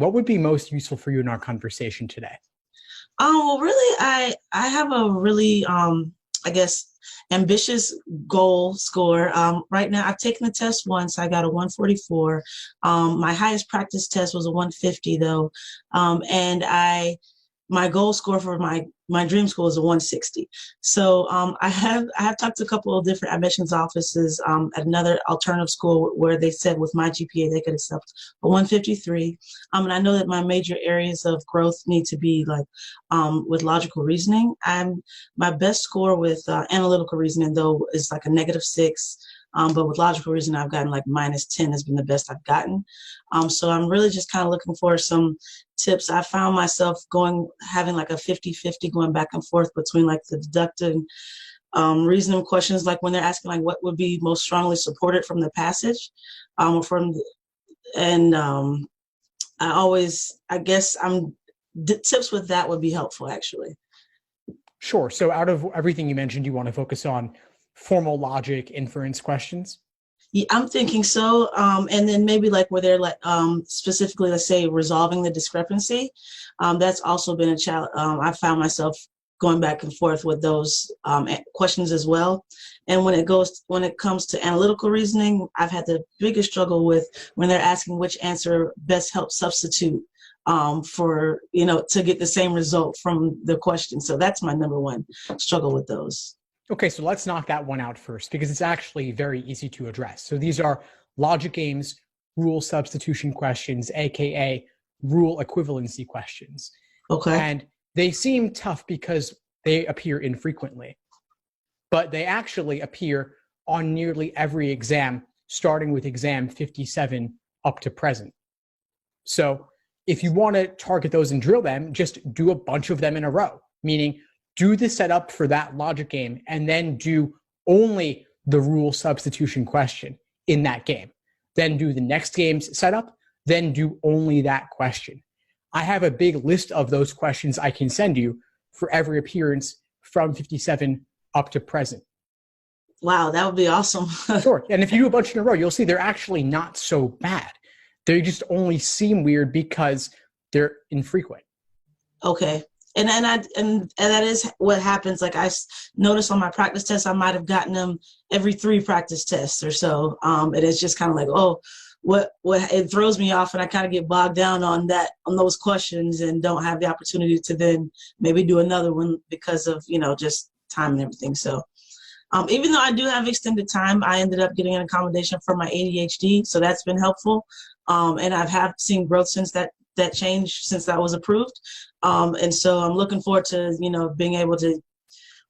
what would be most useful for you in our conversation today? Well, really, I have a really, I guess, ambitious goal score. Right now, I've taken the test once. I got a 144. My highest practice test was a 150, though, and my goal score for my dream school is a 160. So I have talked to a couple of different admissions offices at another alternative school where they said with my GPA they could accept a 153. And I know that my major areas of growth need to be like with logical reasoning. My best score with analytical reasoning though is like a -6. But with logical reasoning, I've gotten like -10 has been the best I've gotten. So I'm really just kind of looking for some tips. I found myself having like a 50-50 going back and forth between like the deductive reasoning questions, like when they're asking like what would be most strongly supported from the passage, or I guess tips with that would be helpful actually. Sure. So out of everything you mentioned, you want to focus on formal logic inference questions? Yeah, I'm thinking so. And then maybe like where they're like specifically, let's say, resolving the discrepancy. That's also been a challenge. I found myself going back and forth with those questions as well. And when it comes to analytical reasoning, I've had the biggest struggle with when they're asking which answer best helps substitute for, to get the same result from the question. So that's my number one struggle with those. Okay, so let's knock that one out first because it's actually very easy to address. So these are logic games, rule substitution questions, aka rule equivalency questions. Okay. And they seem tough because they appear infrequently, but they actually appear on nearly every exam, starting with exam 57 up to present. So if you want to target those and drill them, just do a bunch of them in a row, meaning do the setup for that logic game and then do only the rule substitution question in that game. Then do the next game's setup, then do only that question. I have a big list of those questions I can send you for every appearance from 57 up to present. Wow, that would be awesome. Sure. And if you do a bunch in a row, you'll see they're actually not so bad. They just only seem weird because they're infrequent. Okay. And that is what happens. Like I noticed on my practice tests, I might have gotten them every 3 practice tests or so. And it's just kind of like, oh, what it throws me off, and I kind of get bogged down on those questions and don't have the opportunity to then maybe do another one because of just time and everything. So even though I do have extended time, I ended up getting an accommodation for my ADHD, so that's been helpful. And I've seen growth since that changed, since that was approved. And so I'm looking forward to, being able to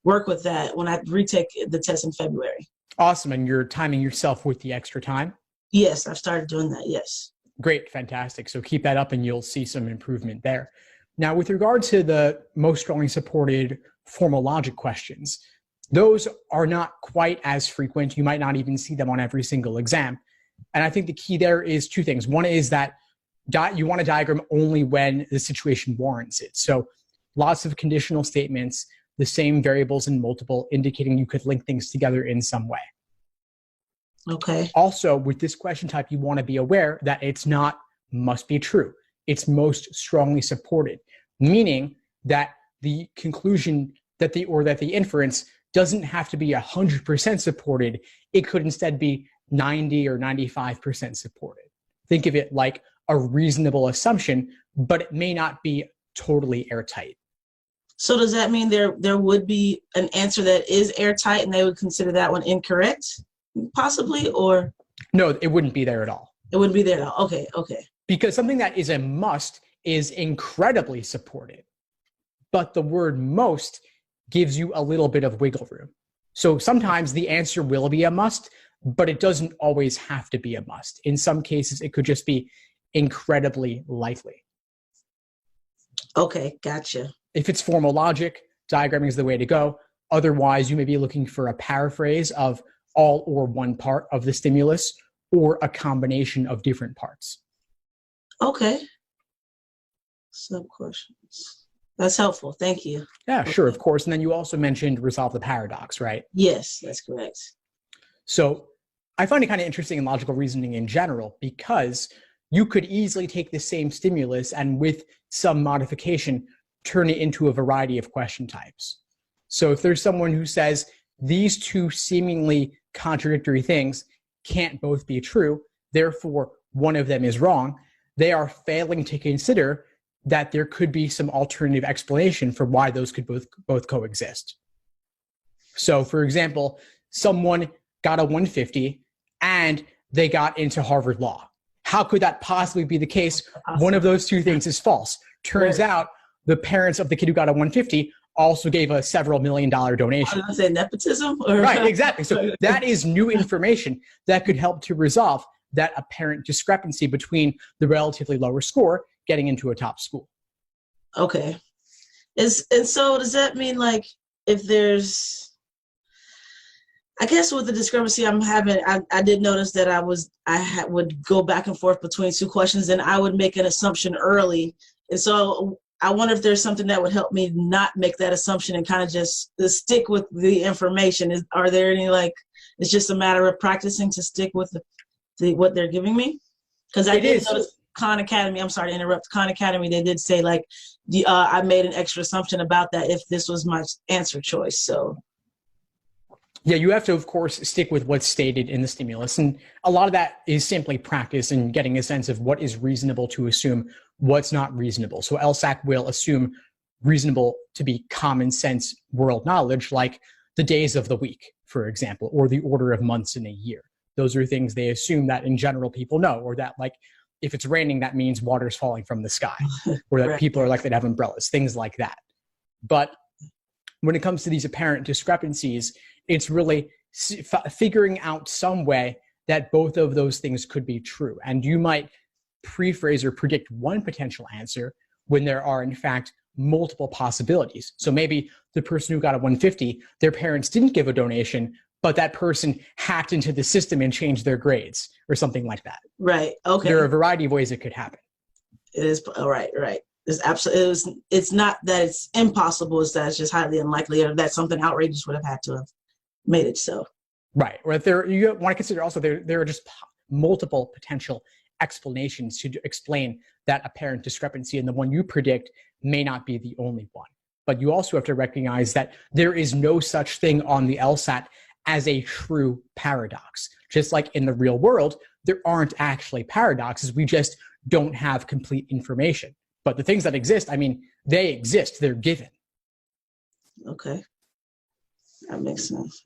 work with that when I retake the test in February. Awesome. And you're timing yourself with the extra time? Yes, I've started doing that. Yes. Great. Fantastic. So keep that up and you'll see some improvement there. Now, with regard to the most strongly supported formal logic questions, those are not quite as frequent. You might not even see them on every single exam. And I think the key there is 2 things. One is that you want to diagram only when the situation warrants it. So lots of conditional statements, the same variables in multiple, indicating you could link things together in some way. Okay. Also, with this question type, you want to be aware that it's not must be true. It's most strongly supported, meaning that the conclusion that the inference doesn't have to be 100% supported. It could instead be 90 or 95% supported. Think of it like a reasonable assumption, but it may not be totally airtight. So does that mean there would be an answer that is airtight and they would consider that one incorrect, possibly, or? No, it wouldn't be there at all. It wouldn't be there at all. Okay. Because something that is a must is incredibly supported, but the word most gives you a little bit of wiggle room. So sometimes the answer will be a must, but it doesn't always have to be a must. In some cases, it could just be incredibly likely. Okay, gotcha. If it's formal logic, diagramming is the way to go. Otherwise, you may be looking for a paraphrase of all or one part of the stimulus or a combination of different parts. Okay. Sub-questions. That's helpful. Thank you. Yeah, sure, of course. And then you also mentioned resolve the paradox, right? Yes, that's correct. So I find it kind of interesting in logical reasoning in general because you could easily take the same stimulus and with some modification, turn it into a variety of question types. So if there's someone who says these two seemingly contradictory things can't both be true, therefore one of them is wrong, they are failing to consider that there could be some alternative explanation for why those could both coexist. So for example, someone got a 150 and they got into Harvard Law. How could that possibly be the case? Awesome. One of those two things is false. Turns out the parents of the kid who got a 150 also gave a several $1 million donation. I was going to say nepotism? Or? Right, exactly. So that is new information that could help to resolve that apparent discrepancy between the relatively lower score getting into a top school. Okay. And so does that mean like if there's, I guess with the discrepancy I'm having, I did notice that I would go back and forth between two questions and I would make an assumption early. And so I wonder if there's something that would help me not make that assumption and kind of just stick with the information. Are there any, like, it's just a matter of practicing to stick with what they're giving me? Because I did notice Khan Academy, I'm sorry to interrupt, Khan Academy, they did say like, I made an extra assumption about that if this was my answer choice, so. Yeah, you have to, of course, stick with what's stated in the stimulus. And a lot of that is simply practice and getting a sense of what is reasonable to assume, what's not reasonable. So LSAT will assume reasonable to be common sense world knowledge, like the days of the week, for example, or the order of months in a year. Those are things they assume that in general people know, or that like if it's raining, that means water's falling from the sky, or that Right. people are likely to have umbrellas, things like that. But when it comes to these apparent discrepancies, it's really figuring out some way that both of those things could be true. And you might prephrase or predict one potential answer when there are, in fact, multiple possibilities. So maybe the person who got a 150, their parents didn't give a donation, but that person hacked into the system and changed their grades or something like that. Right, okay. There are a variety of ways it could happen. It is, right. It's absolutely, it's not that it's impossible, it's that it's just highly unlikely or that something outrageous would have had to have made it so. Right. Or if you want to consider also there are just multiple potential explanations to explain that apparent discrepancy, and the one you predict may not be the only one. But you also have to recognize that there is no such thing on the LSAT as a true paradox. Just like in the real world, there aren't actually paradoxes. We just don't have complete information. But the things that exist, I mean, they exist. They're given. Okay. That makes sense.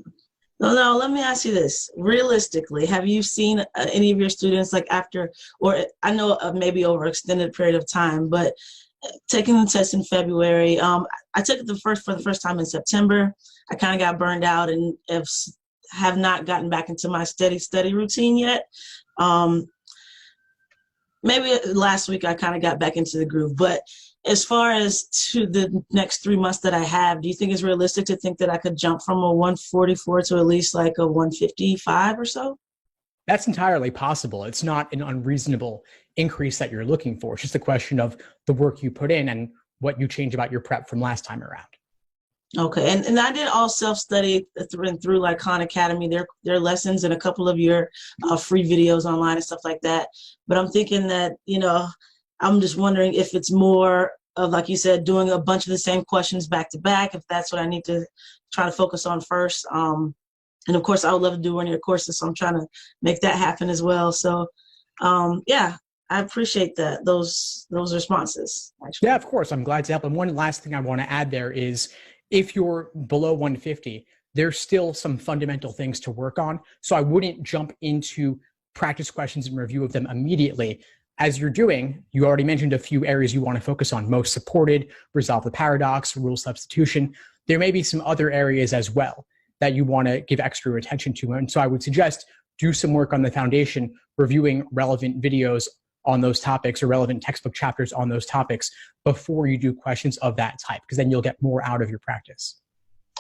No, let me ask you this. Realistically, have you seen any of your students like after, or I know maybe over extended period of time, but taking the test in February, I took it for the first time in September. I kind of got burned out and have not gotten back into my steady study routine yet. Maybe last week I kind of got back into the groove, but as far as to the next 3 months that I have, do you think it's realistic to think that I could jump from a 144 to at least like a 155 or so? That's entirely possible. It's not an unreasonable increase that you're looking for. It's just a question of the work you put in and what you change about your prep from last time around. Okay. And I did all self-study through like Khan Academy, their lessons and a couple of your free videos online and stuff like that. But I'm thinking that, I'm just wondering if it's more of, like you said, doing a bunch of the same questions back to back, if that's what I need to try to focus on first. And of course, I would love to do one of your courses, so I'm trying to make that happen as well. So, yeah, I appreciate those responses. Actually. Yeah, of course. I'm glad to help. And one last thing I want to add there is if you're below 150, there's still some fundamental things to work on. So I wouldn't jump into practice questions and review of them immediately. As you're doing, you already mentioned a few areas you want to focus on: most supported, resolve the paradox, rule substitution. There may be some other areas as well that you want to give extra attention to. And so I would suggest do some work on the foundation, reviewing relevant videos on those topics or relevant textbook chapters on those topics before you do questions of that type, because then you'll get more out of your practice.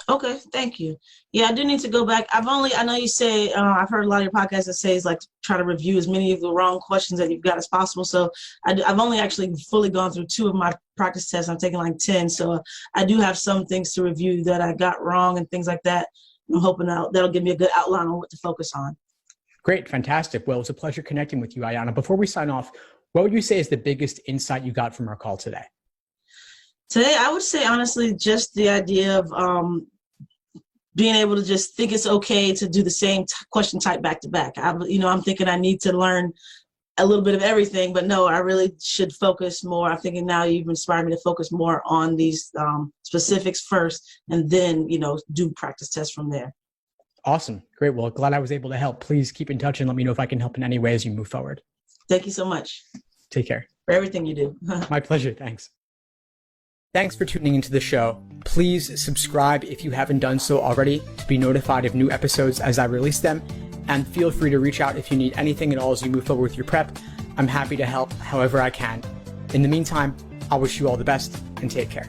Okay, thank you. Yeah, I do need to go back. I know you say, I've heard a lot of your podcasts that says like try to review as many of the wrong questions that you've got as possible. So I've only actually fully gone through 2 of my practice tests. I'm taking like 10. So I do have some things to review that I got wrong and things like that. I'm hoping that'll give me a good outline on what to focus on. Great, fantastic. Well, it's a pleasure connecting with you, Ayana. Before we sign off, What would you say is the biggest insight you got from our call today? Today, I would say, honestly, just the idea of being able to just think it's okay to do the same question type back to back. I'm thinking I need to learn a little bit of everything, but no, I really should focus more. I'm thinking now you've inspired me to focus more on these specifics first, and then, do practice tests from there. Awesome. Great. Well, glad I was able to help. Please keep in touch and let me know if I can help in any way as you move forward. Thank you so much. Take care. For everything you do. My pleasure. Thanks. Thanks for tuning into the show. Please subscribe if you haven't done so already to be notified of new episodes as I release them. And feel free to reach out if you need anything at all as you move forward with your prep. I'm happy to help however I can. In the meantime, I'll wish you all the best and take care.